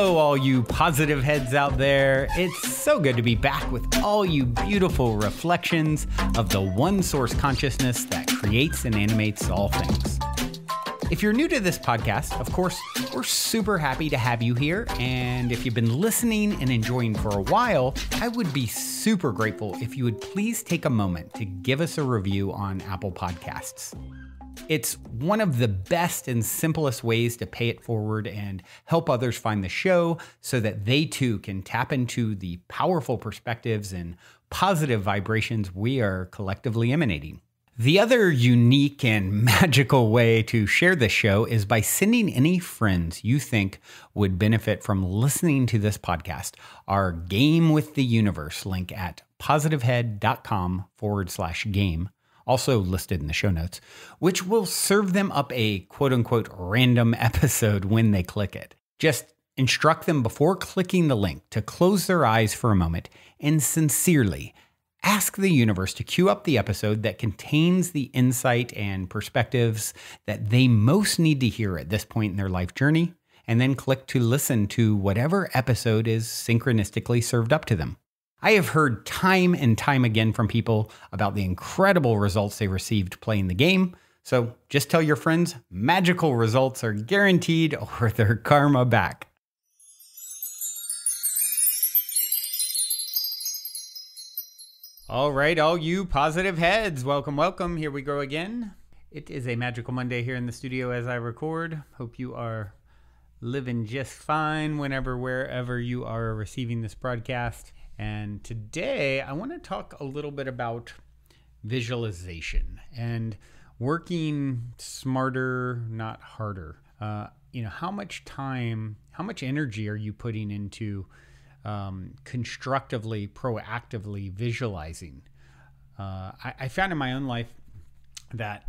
Hello, all you positive heads out there. It's so good to be back with all you beautiful reflections of the one source consciousness that creates and animates all things. If you're new to this podcast, of course, we're super happy to have you here. And if you've been listening and enjoying for a while, I would be super grateful if you would please take a moment to give us a review on Apple Podcasts. It's one of the best and simplest ways to pay it forward and help others find the show so that they too can tap into the powerful perspectives and positive vibrations we are collectively emanating. The other unique and magical way to share this show is by sending any friends you think would benefit from listening to this podcast our Game with the Universe link at positivehead.com/game. Also listed in the show notes, which will serve them up a quote-unquote random episode when they click it. Just instruct them before clicking the link to close their eyes for a moment and sincerely ask the universe to cue up the episode that contains the insight and perspectives that they most need to hear at this point in their life journey, and then click to listen to whatever episode is synchronistically served up to them. I have heard time and time again from people about the incredible results they received playing the game. So just tell your friends magical results are guaranteed or their karma back. All right, all you positive heads, welcome, welcome. Here we go again. It is a magical Monday here in the studio as I record. Hope you are living just fine wherever you are receiving this broadcast. And today I want to talk a little bit about visualization and working smarter, not harder. How much time, how much energy are you putting into constructively, proactively visualizing? I found in my own life that,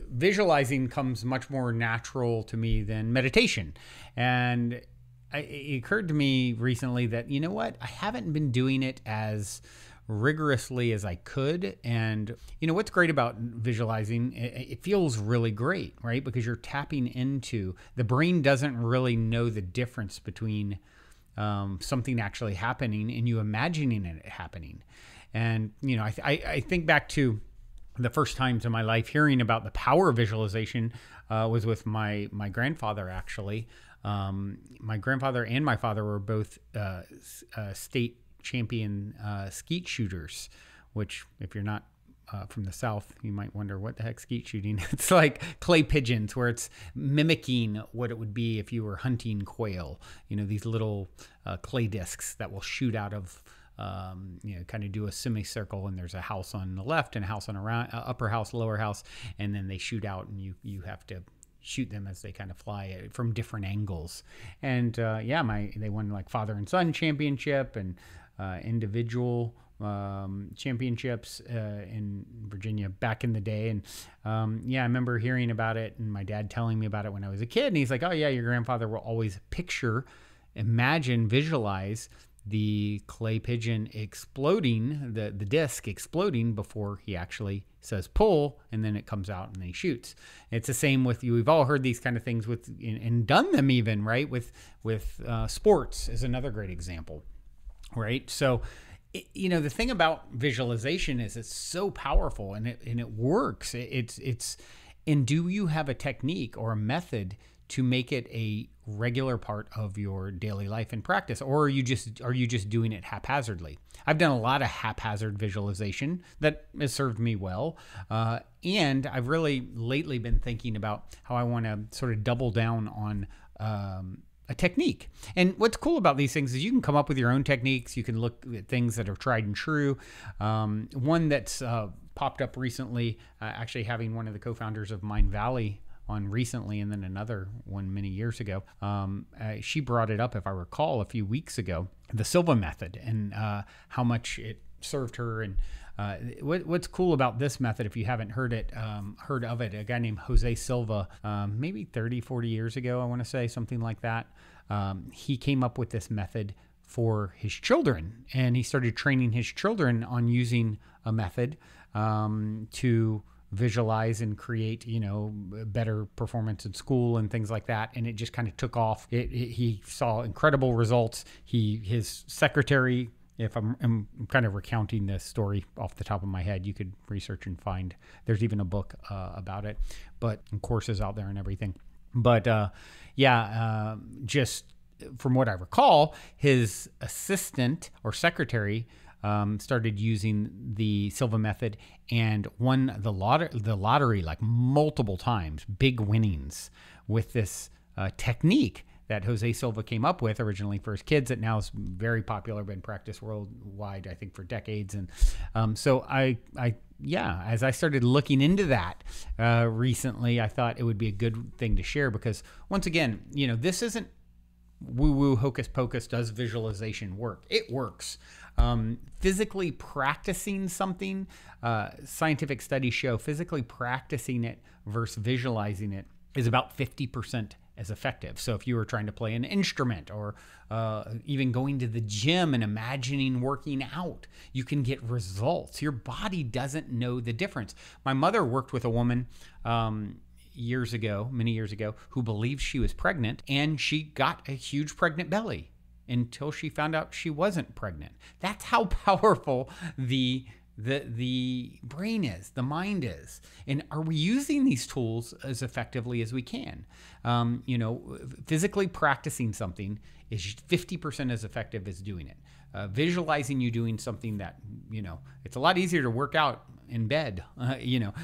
visualizing comes much more natural to me than meditation. And it occurred to me recently that, I haven't been doing it as rigorously as I could. And, what's great about visualizing, it feels really great, right? Because you're tapping into, the brain doesn't really know the difference between something actually happening and you imagining it happening. And, I think back to the first times in my life hearing about the power of visualization was with my grandfather, actually. My grandfather and my father were both state champion skeet shooters, which if you're not from the South, you might wonder what the heck skeet shooting. It's like clay pigeons where it's mimicking what it would be if you were hunting quail, these little clay discs that will shoot out of, kind of do a semicircle, and there's a house on the left and a house on around, upper house, lower house, and then they shoot out and you have to shoot them as they kind of fly from different angles. And they won like father and son championship and individual championships in Virginia back in the day. And I remember hearing about it and my dad telling me about it when I was a kid. And he's like, oh yeah, your grandfather will always visualize the clay pigeon exploding, the disc exploding before he actually says pull, and then it comes out and then he shoots. It's the same with you. We've all heard these kind of things and done them even, right? With sports is another great example, right? So, the thing about visualization is it's so powerful and it works. And do you have a technique or a method to make it a regular part of your daily life and practice, or are you just doing it haphazardly? I've done a lot of haphazard visualization that has served me well, and I've really lately been thinking about how I want to sort of double down on a technique. And what's cool about these things is you can come up with your own techniques. You can look at things that are tried and true. One that's popped up recently, actually having one of the co-founders of Mind Valley on recently, and then another one many years ago. She brought it up, if I recall, a few weeks ago, the Silva method, and how much it served her. And what's cool about this method, if you haven't heard of it, a guy named Jose Silva, maybe 30, 40 years ago, I want to say, something like that. He came up with this method for his children, and he started training his children on using a method to visualize and create, better performance in school and things like that. And it just kind of took off. He saw incredible results. His secretary, if I'm kind of recounting this story off the top of my head, you could research and find, there's even a book about it, but courses out there and everything. But just from what I recall, his assistant or secretary started using the Silva method and won the lottery like multiple times, big winnings with this technique that Jose Silva came up with originally for his kids, that now is very popular, been practiced worldwide, I think, for decades. And so as I started looking into that recently, I thought it would be a good thing to share, because once again, this isn't woo-woo hocus pocus. Does visualization work? It works. Physically practicing something, scientific studies show physically practicing it versus visualizing it is about 50% as effective. So if you were trying to play an instrument, or even going to the gym and imagining working out, you can get results. Your body doesn't know the difference. My mother worked with a woman many years ago, who believed she was pregnant, and she got a huge pregnant belly until she found out she wasn't pregnant. That's how powerful the brain is, the mind is. And are we using these tools as effectively as we can? Physically practicing something is 50% as effective as doing it. Visualizing you doing something that, it's a lot easier to work out in bed.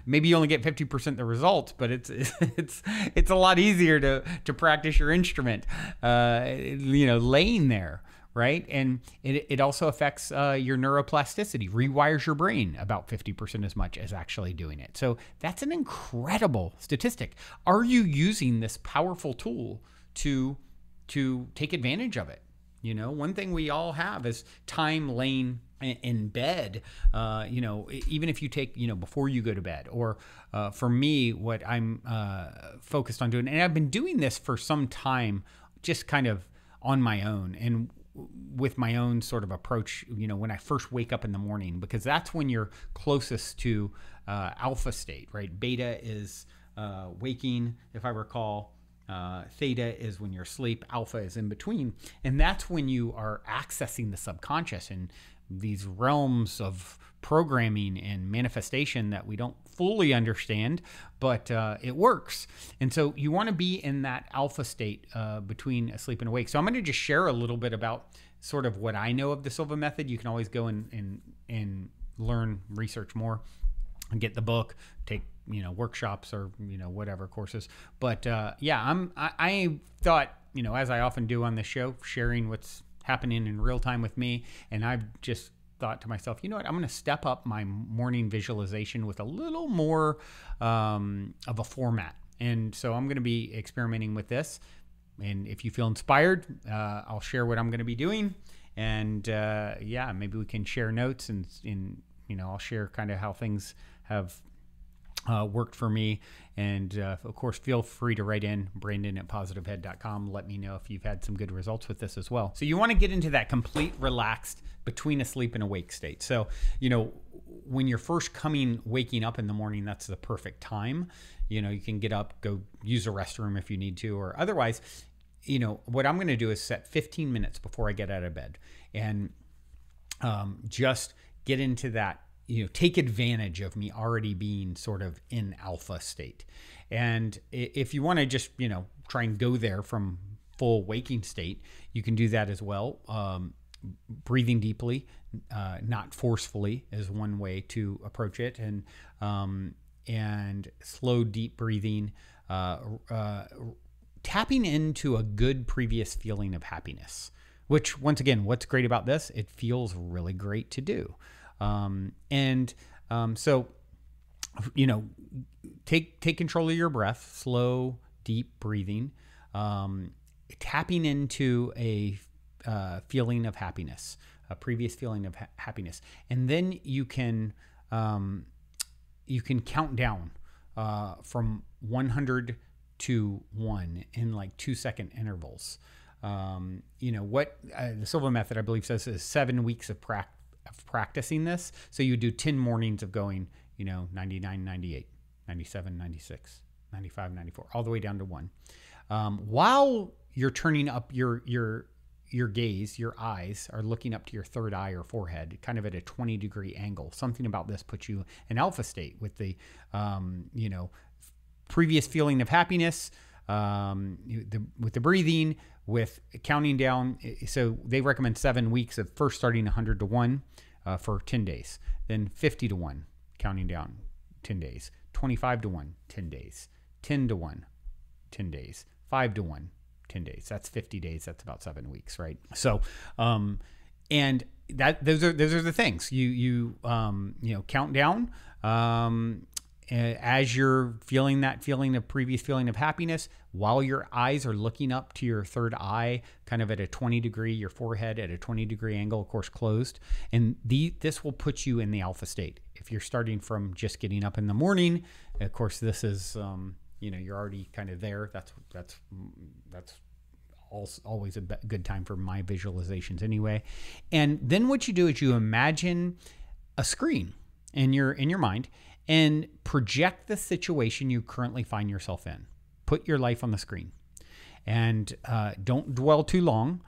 Maybe you only get 50% the results, but it's a lot easier to practice your instrument, laying there. Right. And it also affects your neuroplasticity, rewires your brain about 50% as much as actually doing it. So that's an incredible statistic. Are you using this powerful tool to take advantage of it? One thing we all have is time laying in bed, even if you take, before you go to bed, or for me, what I'm focused on doing, and I've been doing this for some time, just kind of on my own and with my own sort of approach, when I first wake up in the morning, because that's when you're closest to alpha state, right? Beta is waking, if I recall. Theta is when you're asleep. Alpha is in between. And that's when you are accessing the subconscious and these realms of programming and manifestation that we don't fully understand, but it works. And so you want to be in that alpha state between asleep and awake. So I'm going to just share a little bit about sort of what I know of the Silva method. You can always go and learn, research more, and get the book, take workshops or whatever courses. But I thought, as I often do on this show, sharing what's happening in real time with me, and I've just thought to myself, I'm going to step up my morning visualization with a little more of a format. And so I'm going to be experimenting with this. And if you feel inspired, I'll share what I'm going to be doing. And maybe we can share notes, and I'll share kind of how things have worked for me. And of course, feel free to write in Brandon@positivehead.com. Let me know if you've had some good results with this as well. So you want to get into that complete relaxed between asleep and awake state. So, when you're first waking up in the morning, that's the perfect time. You can get up, go use a restroom if you need to, or otherwise, what I'm going to do is set 15 minutes before I get out of bed, and just get into that, take advantage of me already being sort of in alpha state. And if you want to just, try and go there from full waking state, you can do that as well. Breathing deeply, not forcefully, is one way to approach it. And slow, deep breathing, tapping into a good previous feeling of happiness, which, once again, what's great about this, it feels really great to do. So, take control of your breath, slow, deep breathing, tapping into a feeling of happiness, a previous feeling of happiness. And then you can count down from 100 to 1 in like 2-second intervals. What the Silva method, I believe, says is 7 weeks of practicing this. So you do 10 mornings of going, 99, 98, 97, 96, 95, 94, all the way down to 1. While you're turning up your gaze, your eyes are looking up to your third eye or forehead, kind of at a 20-degree angle. Something about this puts you in alpha state with the, previous feeling of happiness, with the breathing, with counting down. So they recommend 7 weeks of first starting 100 to 1 for 10 days, then 50 to 1, counting down 10 days, 25 to 1, 10 days, 10 to 1, 10 days, 5 to 1, 10 days. That's 50 days. That's about 7 weeks, right? So, and those are the things you count down, as you're feeling that previous feeling of happiness, while your eyes are looking up to your third eye, kind of at a 20-degree, your forehead at a 20-degree angle, of course, closed. And this will put you in the alpha state. If you're starting from just getting up in the morning, of course, this is, you're already kind of there. That's always a good time for my visualizations anyway. And then what you do is you imagine a screen in your mind and project the situation you currently find yourself in. Put your life on the screen, and don't dwell too long.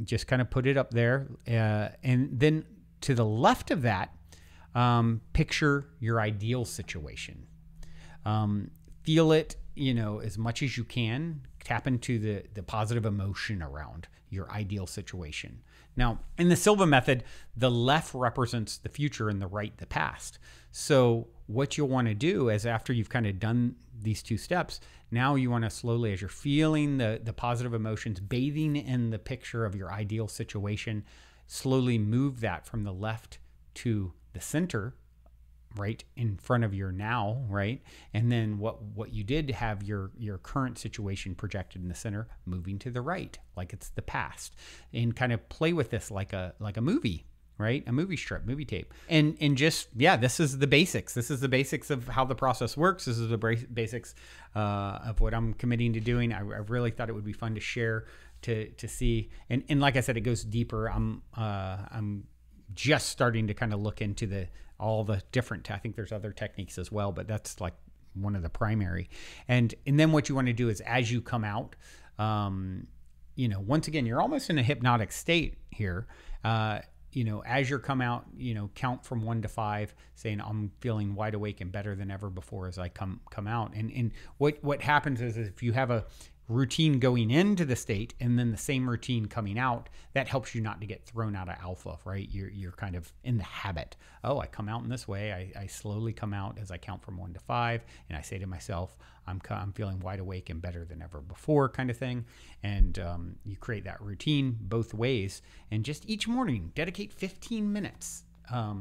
Just kind of put it up there, and then to the left of that, picture your ideal situation. Feel it, as much as you can. Tap into the positive emotion around your ideal situation. Now, in the Silva method, the left represents the future and the right the past. So what you'll want to do is, after you've kind of done these 2 steps, now you want to slowly, as you're feeling the positive emotions, bathing in the picture of your ideal situation, slowly move that from the left to the center, right in front of your now, right? And then what you did have your current situation projected in the center, moving to the right, like it's the past, and kind of play with this like a movie, right? A movie strip, movie tape. And just, this is the basics. This is the basics of how the process works. This is the basics of what I'm committing to doing. I really thought it would be fun to share, to see. And like I said, it goes deeper. I'm just starting to kind of look into all the different, I think there's other techniques as well, but that's like one of the primary. And then what you want to do is, as you come out, once again, you're almost in a hypnotic state here. As you come out, count from 1 to 5, saying, I'm feeling wide awake and better than ever before as I come out. And what happens is, if you have a routine going into the state and then the same routine coming out, that helps you not to get thrown out of alpha, right? You're kind of in the habit. Oh, I come out in this way. I slowly come out as I count from 1 to 5, and I say to myself, I'm feeling wide awake and better than ever before, kind of thing. And you create that routine both ways, and just each morning dedicate 15 minutes.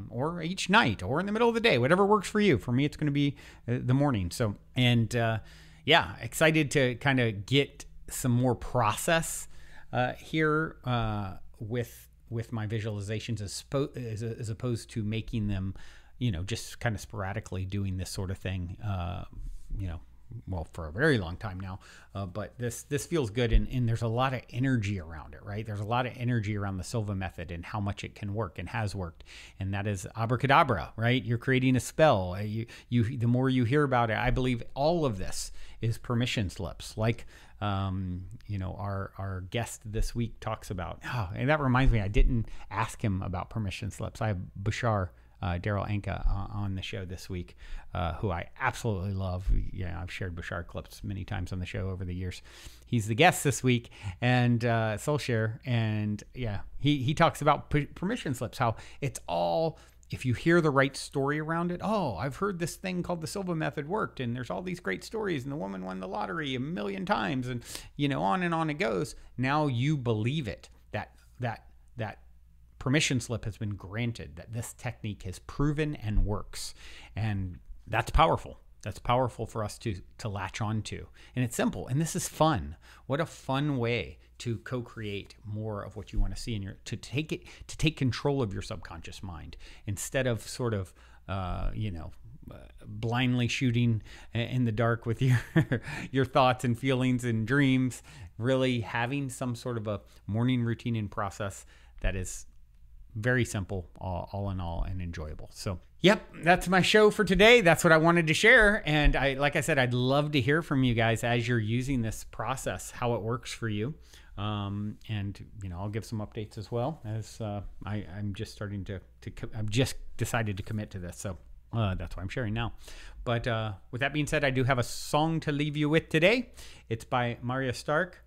Or each night, or in the middle of the day, whatever works for you. For me, it's going to be the morning. So, excited to kind of get some more process here with my visualizations, as opposed to making them, just kind of sporadically doing this sort of thing, for a very long time now. But this feels good, and there's a lot of energy around it, right? There's a lot of energy around the Silva method and how much it can work and has worked. And that is abracadabra, right? You're creating a spell. The more you hear about it, I believe all of this is permission slips. Like, our guest this week talks about. Oh, and that reminds me, I didn't ask him about permission slips. I have Bashar, Daryl Anka, on the show this week, who I absolutely love. I've shared Bashar clips many times on the show over the years. He's the guest this week, and SoulShare, and he talks about permission slips, how it's all, if you hear the right story around it. Oh, I've heard this thing called the Silva method worked, and there's all these great stories, and the woman won the lottery 1,000,000 times, and on and on it goes. Now you believe it, that permission slip has been granted, that this technique has proven and works. And that's powerful. That's powerful for us to latch on to. And it's simple. And this is fun. What a fun way to co-create more of what you want to see to take control of your subconscious mind, instead of sort of, blindly shooting in the dark with your thoughts and feelings and dreams. Really having some sort of a morning routine and process that is very simple, all in all, and enjoyable. So, yep, that's my show for today. That's what I wanted to share. And like I said, I'd love to hear from you guys as you're using this process, how it works for you. And I'll give some updates as well, as I'm just starting I've just decided to commit to this. So that's why I'm sharing now. But with that being said, I do have a song to leave you with today. It's by Maria Stark.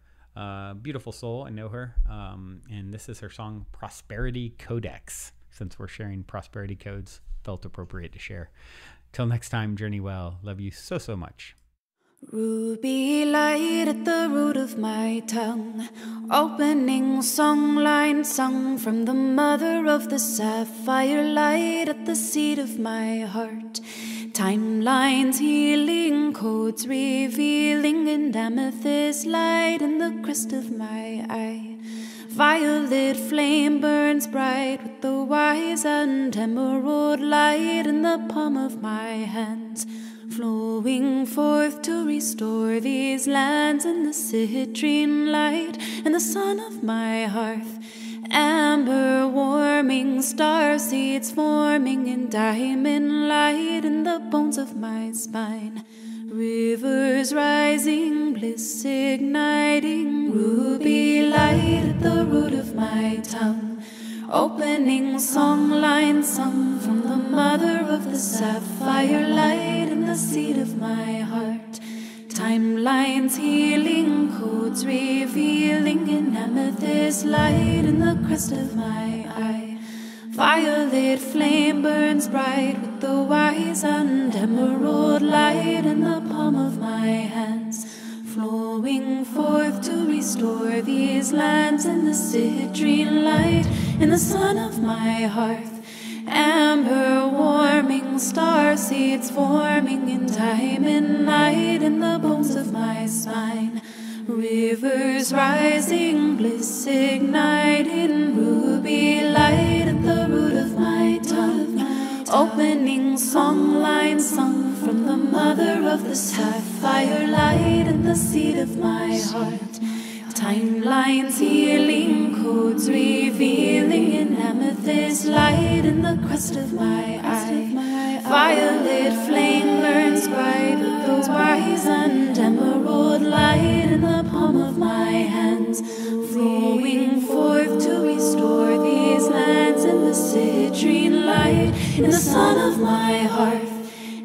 Beautiful soul. I know her. And this is her song, Prosperity Codex. Since we're sharing prosperity codes, felt appropriate to share. Till next time, journey well. Love you so, so much. Ruby light at the root of my tongue, opening songline sung from the mother of the sapphire light at the seat of my heart. Timelines healing, codes revealing, and amethyst light in the crest of my eye. Violet flame burns bright with the wise and emerald light in the palm of my hands, flowing forth to restore these lands in the citrine light and the sun of my hearth. Amber warming, star seeds forming in diamond light in the bones of my spine. Rivers rising, bliss igniting, ruby light at the root of my tongue, opening songline sung from the mother of the sapphire light in the seat of my heart. Timelines healing, codes revealing, in amethyst light in the crest of my eye. Violet flame burns bright with the wise and emerald light in the palm of my hands, flowing forth to restore these lands in the citrine light in the sun of my hearth. Amber warming, star seeds forming in diamond night in the bones of my spine. Rivers rising, bliss igniting, ruby light at the root of my tongue, opening songline sung from the mother of the sapphire light in the seat of my heart. Timelines healing, codes revealing, in amethyst light in the crest of my eye. Violet flame burns bright with those wise and emerald light in the palm of my hands, flowing forth to restore these lands in the citrine light in the sun of my hearth.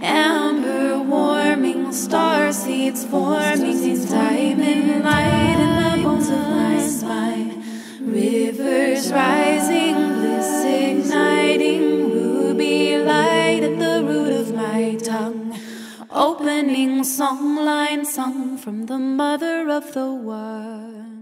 Amber warming, star seeds forming in diamond light in the bones of my spine. Rivers rising, bliss igniting, ruby light at the root of my tongue, opening songline sung from the mother of the world.